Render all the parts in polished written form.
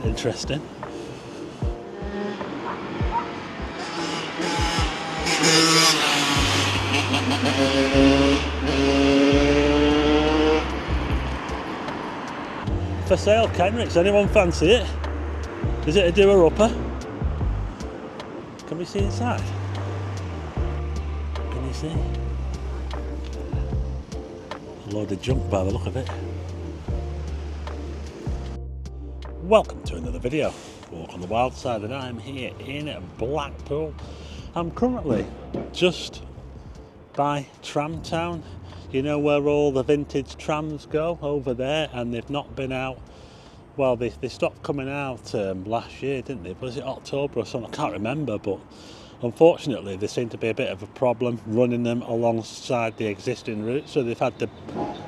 interesting. For sale, Kenricks, anyone fancy it? Is it a doer-upper? Can we see inside? Can you see? A load of junk by the look of it. Welcome to another video, Walk on the Wild Side, and I'm here in Blackpool. I'm currently just by Tram Town. You know where all the vintage trams go, over there, and they've not been out. Well, they stopped coming out last year, didn't they? Was it October or something? I can't remember, but unfortunately there seemed to be a bit of a problem running them alongside the existing route, so they've had to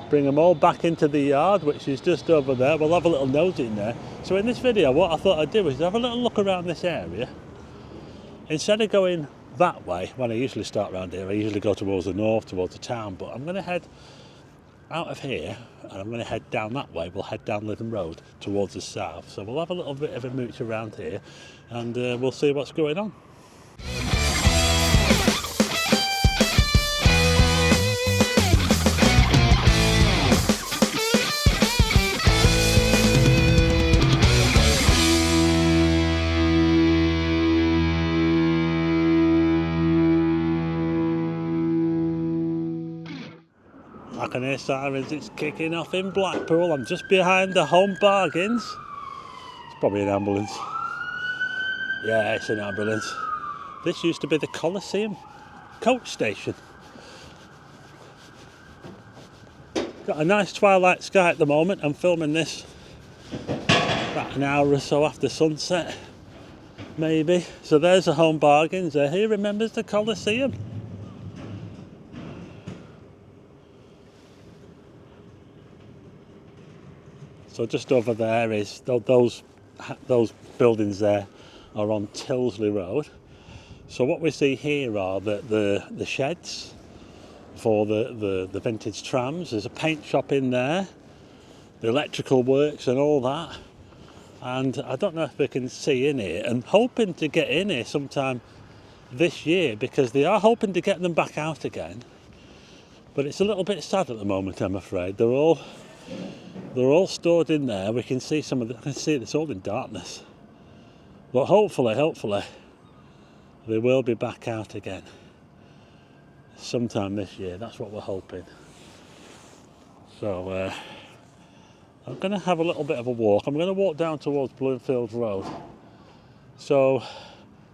bring them all back into the yard, which is just over there. We'll have a little nose in there. So in this video, what I thought I'd do is have a little look around this area. Instead of going that way, when I usually start around here, I usually go towards the north, towards the town, but I'm going to head out of here and I'm going to head down that way. We'll head down Lytham Road towards the south, so we'll have a little bit of a mooch around here and we'll see what's going on. I can hear sirens, it's kicking off in Blackpool. I'm just behind the Home Bargains. It's probably an ambulance. Yeah, it's an ambulance. This used to be the Coliseum coach station. Got a nice twilight sky at the moment. I'm filming this about an hour or so after sunset, maybe. So there's the Home Bargains. Who remembers the Coliseum? So just over there is those buildings there are on Tilsley Road. So what we see here are the sheds for the vintage trams. There's a paint shop in there, the electrical works and all that. And I don't know if we can see in here. I'm hoping to get in here sometime this year because they are hoping to get them back out again. But it's a little bit sad at the moment, I'm afraid. They're all stored in there. We can see some of I can see it's all in darkness. But hopefully they will be back out again sometime this year. That's what we're hoping. So I'm going to have a little bit of a walk. I'm going to walk down towards Bloomfield Road. So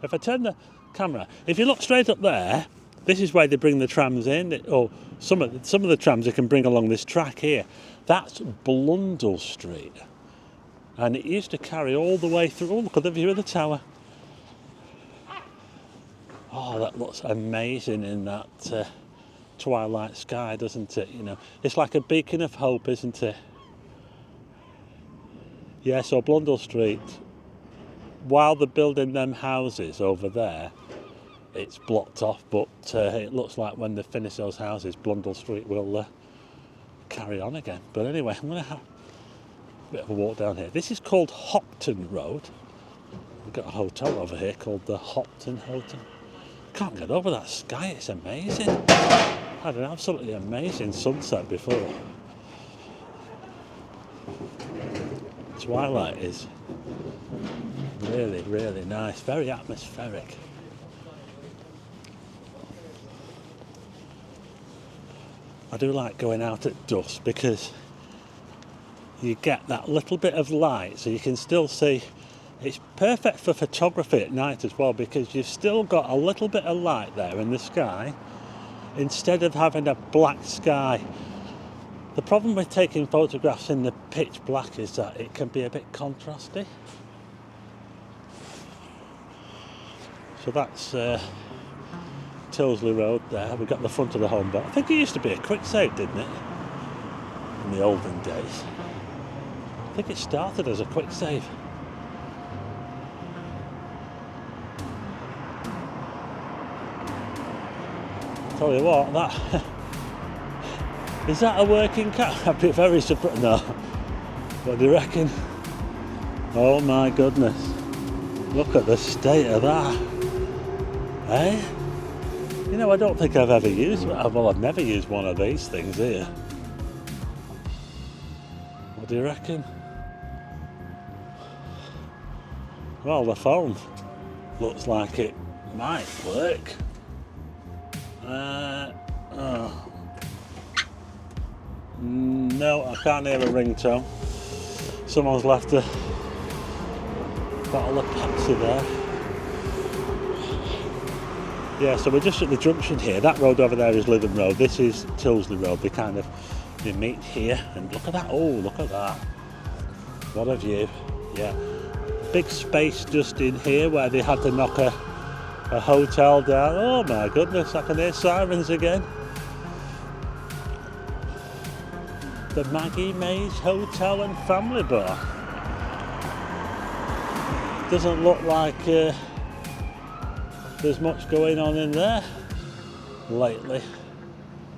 if I turn the camera, if you look straight up there, this is where they bring the trams in, or some of the trams they can bring along this track here. That's Blundell Street, and it used to carry all the way through. Oh, look at the view of the tower. Oh, that looks amazing in that twilight sky, doesn't it? You know, it's like a beacon of hope, isn't it? Yeah, so Blundell Street, while they're building them houses over there, it's blocked off, but it looks like when they finish those houses, Blundell Street will carry on again. But anyway, I'm going to have a bit of a walk down here. This is called Hopton Road. We've got a hotel over here called the Hopton Hotel. Can't get over that sky, it's amazing. Had an absolutely amazing sunset before. Twilight is really, really nice, very atmospheric. I do like going out at dusk because you get that little bit of light, so you can still see. It's perfect for photography at night as well because you've still got a little bit of light there in the sky instead of having a black sky. The problem with taking photographs in the pitch black is that it can be a bit contrasty. So that's Tilsley Road there. We've got the front of the home bar. I think it used to be a quick save, didn't it? In the olden days. I think it started as a quick save. Tell you what, that is that a working car? I'd be very surprised. No. What do you reckon? Oh my goodness. Look at the state of that. Eh? You know, I don't think I've ever used, well, I've never used one of these things here. What do you reckon? Well, the phone looks like it might work. No, I can't hear a ringtone. Someone's left a bottle of Pepsi there. Yeah, so we're just at the junction here. That road over there is Lytham Road. This is Tilsley Road. They meet here, and look at that. Oh, look at that. What a view. Yeah. Big space just in here where they had to knock a hotel down. Oh my goodness, I can hear sirens again. The Maggie Mays Hotel and Family Bar. Doesn't look like there's much going on in there lately.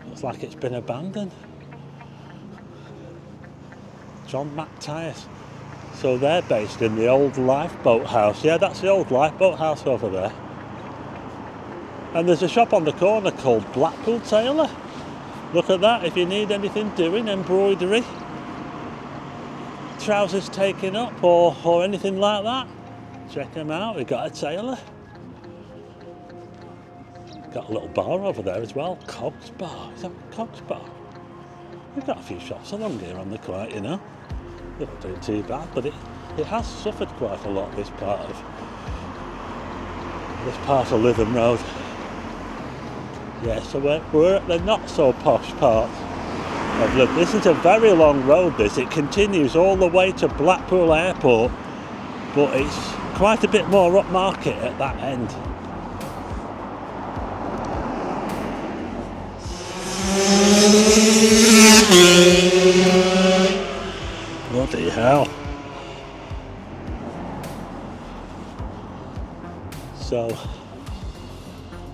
Looks like it's been abandoned. John McTyres. So they're based in the old lifeboat house. Yeah, that's the old lifeboat house over there. And there's a shop on the corner called Blackpool Tailor. Look at that, if you need anything doing, embroidery, trousers taken up or anything like that, check them out. We've got a tailor. Got a little bar over there as well, Cogs Bar. Is that Cogs Bar? We've got a few shops along here on the quiet, you know. They're not doing too bad, but it has suffered quite a lot, this part of Lytham Road. Yeah, so we're at the not so posh part of Lytham. This is a very long road, this. It continues all the way to Blackpool Airport, but it's quite a bit more upmarket at that end. Bloody hell. So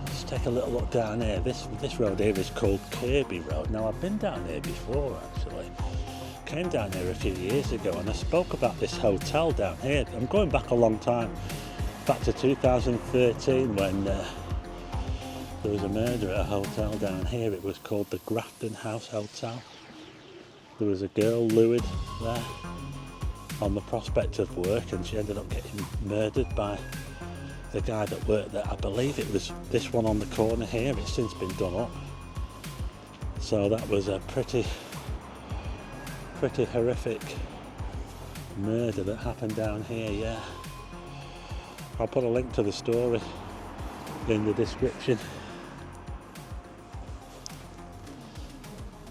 let's take a little look down here. This road here is called Kirby Road. Now, I've been down here before, actually. Came down here a few years ago and I spoke about this hotel down here. I'm going back a long time, back to 2013 when there was a murder at a hotel down here. It was called the Grafton House Hotel. There was a girl lured there on the prospect of work and she ended up getting murdered by the guy that worked there. I believe it was this one on the corner here. It's since been done up. So that was a pretty horrific murder that happened down here, yeah. I'll put a link to the story in the description.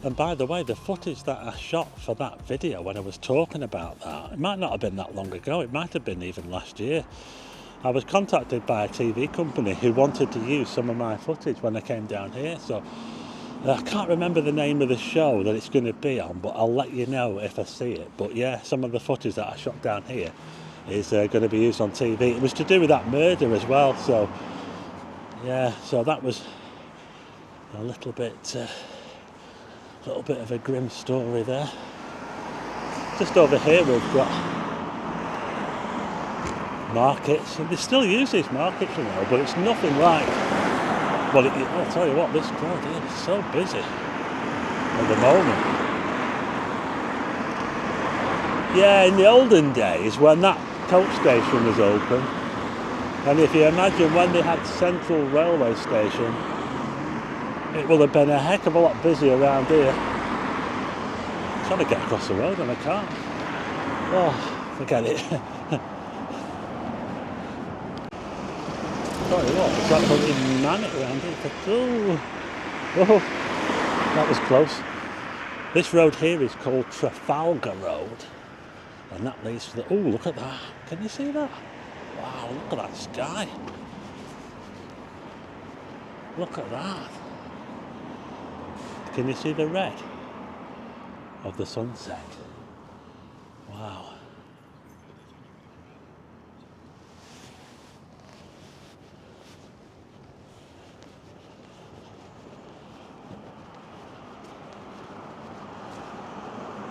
And by the way, the footage that I shot for that video when I was talking about that, it might not have been that long ago, it might have been even last year. I was contacted by a TV company who wanted to use some of my footage when I came down here, so I can't remember the name of the show that it's going to be on, but I'll let you know if I see it. But yeah, some of the footage that I shot down here is going to be used on TV. It was to do with that murder as well, so yeah, so that was a little bit of a grim story there. Just over here we've got markets, and they still use these markets, you know, but it's nothing like, well, I'll tell you what, this crowd here is so busy at the moment. Yeah, in the olden days when that coach station was open, and if you imagine when they had Central Railway Station, it will have been a heck of a lot busier around here. I'm trying to get across the road and I can't. Oh, forget it. Tell you what, it's absolutely manic around here. Oh, that was close. This road here is called Trafalgar Road, and that leads to the. Oh, look at that! Can you see that? Wow, look at that sky. Look at that. Can you see the red of the sunset? Wow.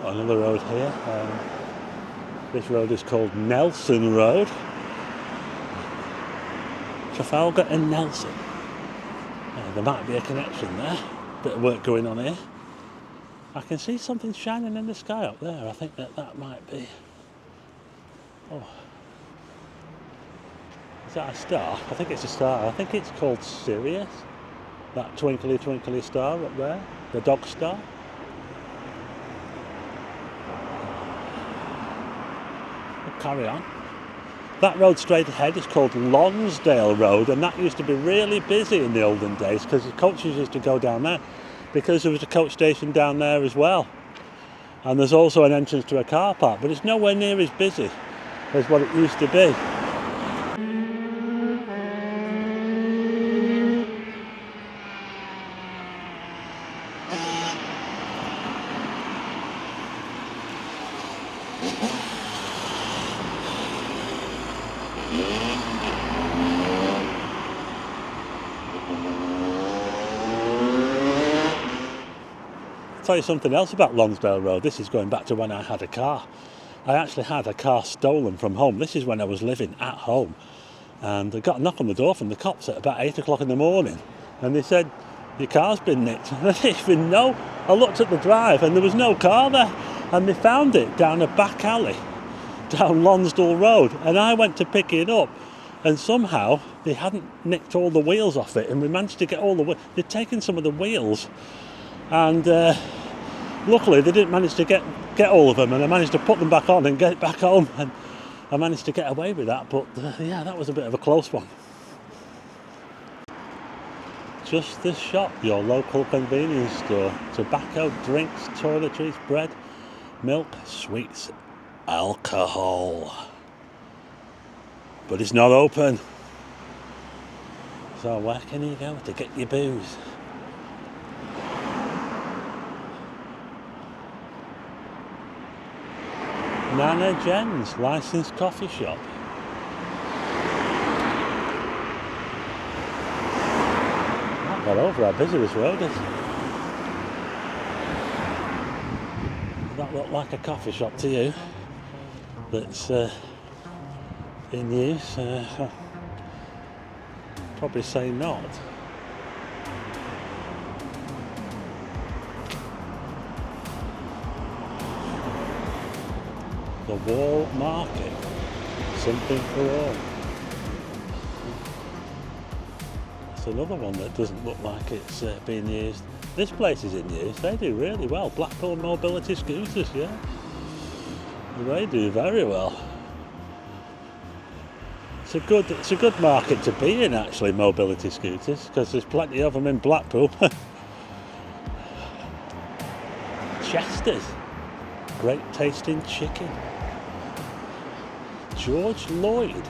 Another road here. This road is called Nelson Road. Trafalgar and Nelson. There might be a connection there. Bit of work going on here. I can see something shining in the sky up there. I think that might be... Oh. Is that a star? I think it's a star. I think it's called Sirius. That twinkly twinkly star up there. The dog star. We'll carry on. That road straight ahead is called Lonsdale Road, and that used to be really busy in the olden days because the coaches used to go down there, because there was a coach station down there as well. And there's also an entrance to a car park, but it's nowhere near as busy as what it used to be. I'll tell you something else about Lonsdale Road. This is going back to when I had a car. I actually had a car stolen from home. This is when I was living at home, and I got a knock on the door from the cops at about 8 o'clock in the morning, and they said, your car's been nicked. And I didn't even know. I looked at the drive and there was no car there, and they found it down a back alley down Lonsdale Road, and I went to pick it up, and somehow they hadn't nicked all the wheels off it, and we managed to get all the wheels. They'd taken some of the wheels, and luckily they didn't manage to get all of them, and I managed to put them back on and get it back home, and I managed to get away with that. But yeah, that was a bit of a close one. Just this shop, your local convenience store. Tobacco, drinks, toiletries, bread, milk, sweets, alcohol. But it's not open. So where can you go to get your booze? Nana Jen's licensed coffee shop. I got over how busy this road is. Does that look like a coffee shop to you? That's in use? Probably say not. The Wall Market, something for all. It's another one that doesn't look like it's being used. This place is in use. They do really well. Blackpool Mobility Scooters, yeah. They do very well. It's a good market to be in, actually, mobility scooters, because there's plenty of them in Blackpool. Chester's, great tasting chicken. George Lloyd,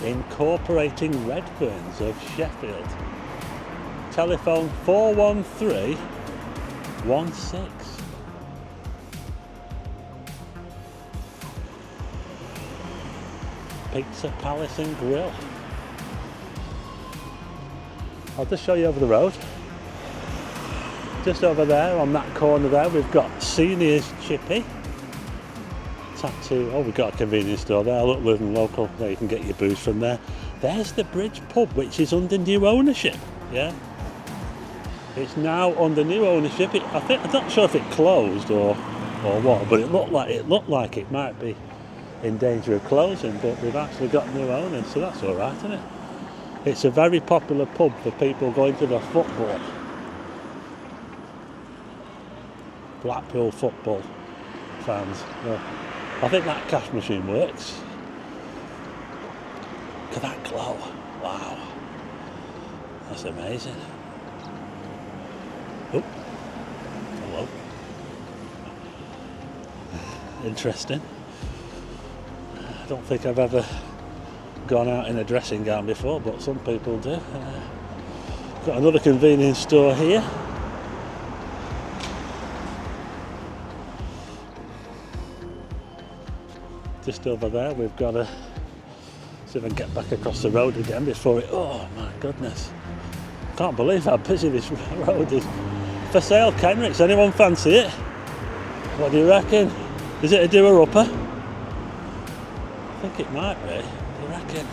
incorporating Redburns of Sheffield. Telephone 41316. Pizza Palace and Grill. I'll just show you over the road. Just over there on that corner there, we've got Senior's Chippy. Tattoo. Oh, we've got a convenience store there. Look, living local. There you can get your booze from there. There's the Bridge Pub, which is under new ownership. Yeah, it's now under new ownership. I'm not sure if it closed or what, but it looked like it might be in danger of closing. But we've actually got new owners, so that's all right, isn't it? It's a very popular pub for people going to the football. Blackpool football fans. Yeah. I think that cash machine works. Look at that glow. Wow. That's amazing. Oh. Hello. Interesting. I don't think I've ever gone out in a dressing gown before, but some people do. Got another convenience store here. Just over there, we've got to see if I can get back across the road again before it. Oh my goodness! Can't believe how busy this road is. For sale, Kenricks. Anyone fancy it? What do you reckon? Is it a doer-upper? think it might be. You reckon?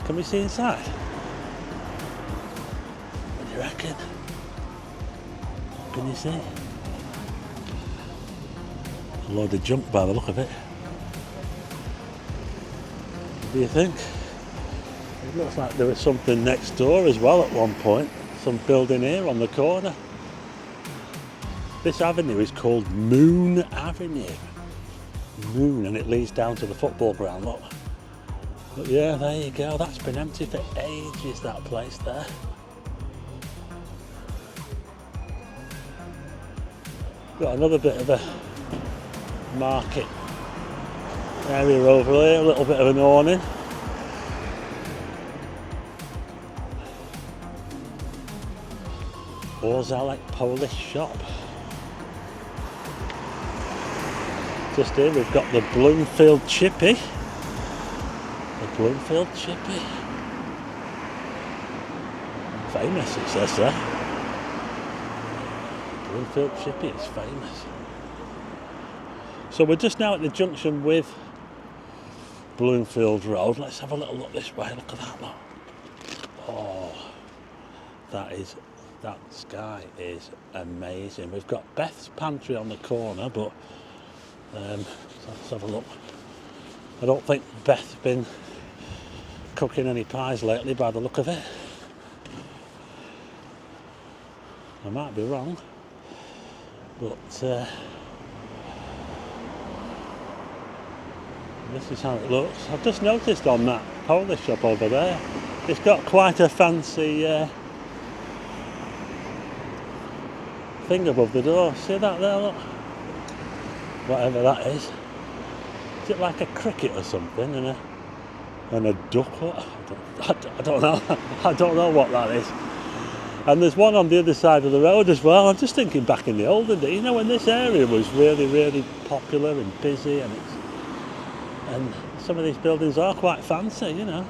Can we see inside? What do you reckon? Can you see? A load of junk by the look of it. What do you think? It looks like there was something next door as well at one point. Some building here on the corner. This avenue is called Moon Avenue. Moon, and it leads down to the football ground, look. But yeah, there you go. That's been empty for ages, that place there. Got another bit of a market area over here, a little bit of an awning. Orzalek Polish shop. Just here we've got the Bloomfield Chippy. The Bloomfield Chippy. Famous, it says there. Bloomfield Chippy is famous. So we're just now at the junction with Bloomfield Road. Let's have a little look this way. Look at that, look. Oh, that sky is amazing. We've got Beth's Pantry on the corner, but let's have a look. I don't think Beth's been cooking any pies lately by the look of it. I might be wrong, but this is how it looks. I've just noticed on that Polish shop over there, it's got quite a fancy thing above the door. See that there, look? Whatever that is. Is it like a cricket or something and a duck? I don't know. I don't know what that is. And there's one on the other side of the road as well. I'm just thinking back in the olden days, you know, when this area was really, really popular and busy, and some of these buildings are quite fancy, you know.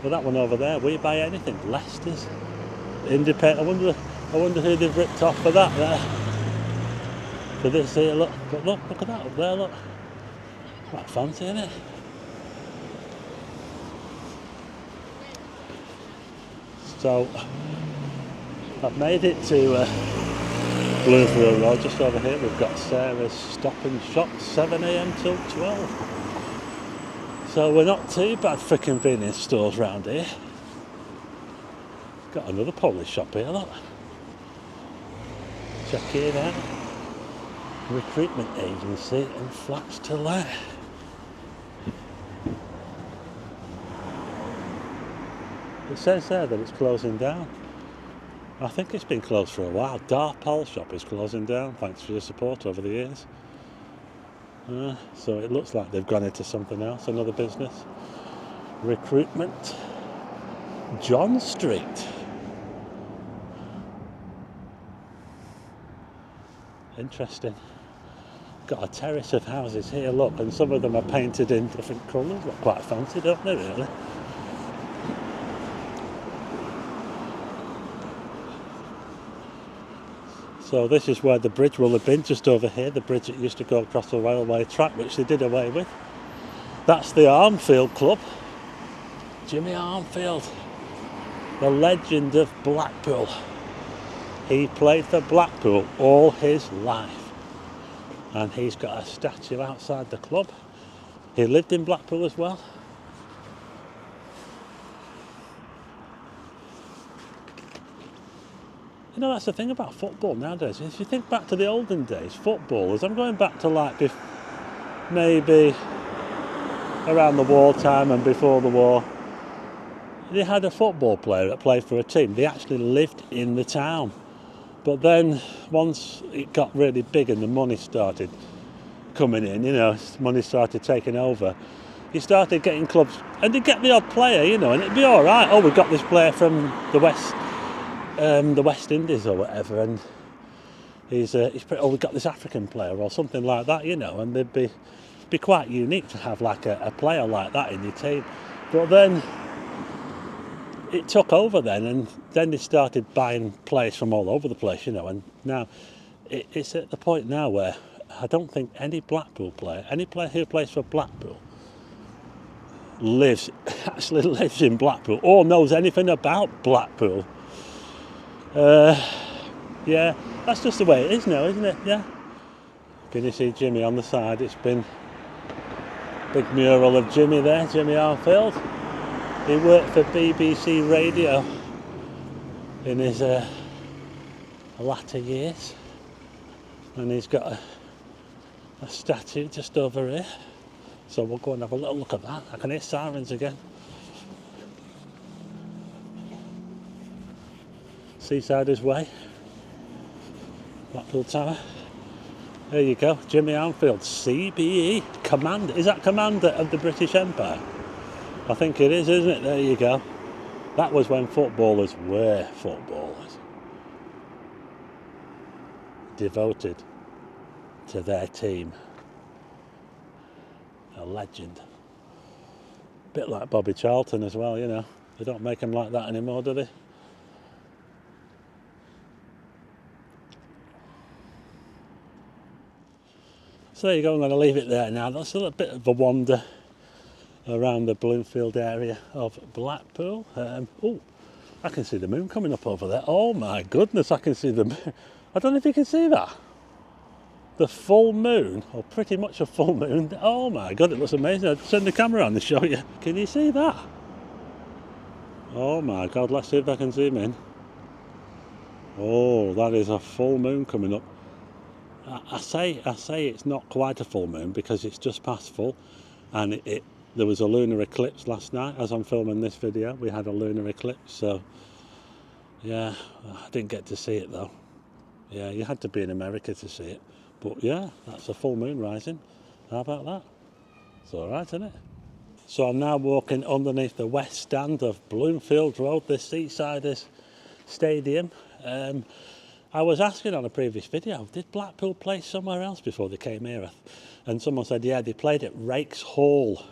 But that one over there, will you buy anything? Leicester's, Independent. I wonder who they've ripped off for that there. For this here, look. But look at that up there, look. Quite fancy, isn't it? So, I've made it to Bloomfield Road. Just over here we've got Sarah's Stop and Shop, 7 a.m. till 12. So we're not too bad for convenience stores round here. Got another Polish shop here, look. Check it out. Recruitment agency and flats to let. It says there that it's closing down. I think it's been closed for a while. Darpol shop is closing down. Thanks for your support over the years. So it looks like they've gone into something else, another business. Recruitment. John Street. Interesting. Got a terrace of houses here, look, and some of them are painted in different colours. Look quite fancy, don't they, really? So this is where the bridge will have been, just over here, the bridge that used to go across the railway track, which they did away with. That's the Armfield Club. Jimmy Armfield, the legend of Blackpool. He played for Blackpool all his life. And he's got a statue outside the club. He lived in Blackpool as well. You know, that's the thing about football nowadays. If you think back to the olden days, footballers, I'm going back to like maybe around the wartime and before the war, they had a football player that played for a team. They actually lived in the town. But then once it got really big and the money started coming in, you know, money started taking over, you started getting clubs, and they'd get the odd player, you know, and it'd be all right. Oh, we've got this player from the West Indies or whatever, and he's we've got this African player or something like that, you know, and they'd be quite unique to have like a player like that in your team. But then it took over then, and then they started buying players from all over the place, you know, and now it's at the point now where I don't think any Blackpool player, any player who plays for Blackpool, actually lives in Blackpool or knows anything about Blackpool. Yeah, that's just the way it is now, isn't it? Yeah. Can you see Jimmy on the side? It's been a big mural of Jimmy there, Jimmy Arfield. He worked for BBC Radio in his latter years, and he's got a statue just over here. So we'll go and have a little look at that. I can hear sirens again. Seasider's Way, Blackpool Tower. There you go, Jimmy Arfield, CBE, Commander. Is that Commander of the British Empire? I think it is, isn't it? There you go. That was when footballers were footballers. Devoted to their team. A legend. Bit like Bobby Charlton as well, you know. They don't make them like that anymore, do they? So there you go, I'm going to leave it there now. That's a little bit of a wander around the Bloomfield area of Blackpool. Oh, I can see the moon coming up over there. Oh my goodness, I can see the moon. I don't know if you can see that. The full moon, or pretty much a full moon. Oh my god, it looks amazing. I'll turn the camera on to show you. Can you see that? Oh my god, let's see if I can zoom in. Oh, that is a full moon coming up. I say it's not quite a full moon because it's just past full, and there was a lunar eclipse last night as I'm filming this video. We had a lunar eclipse, so yeah, I didn't get to see it though. Yeah, you had to be in America to see it, but yeah, that's a full moon rising. How about that? It's all right, isn't it? So I'm now walking underneath the west stand of Bloomfield Road, the Seasiders Stadium. I was asking on a previous video, did Blackpool play somewhere else before they came here? And someone said, yeah, they played at Rakes Hall,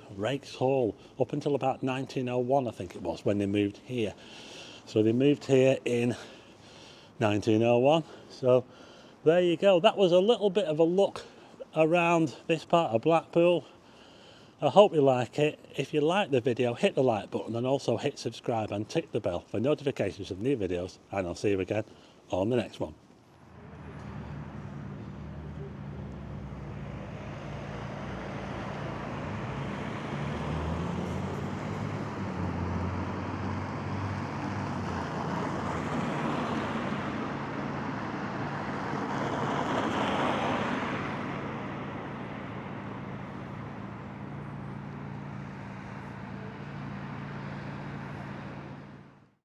up until about 1901, I think it was, when they moved here. So they moved here in 1901. So there you go. That was a little bit of a look around this part of Blackpool. I hope you like it. If you like the video, hit the like button and also hit subscribe and tick the bell for notifications of new videos, and I'll see you again on the next one.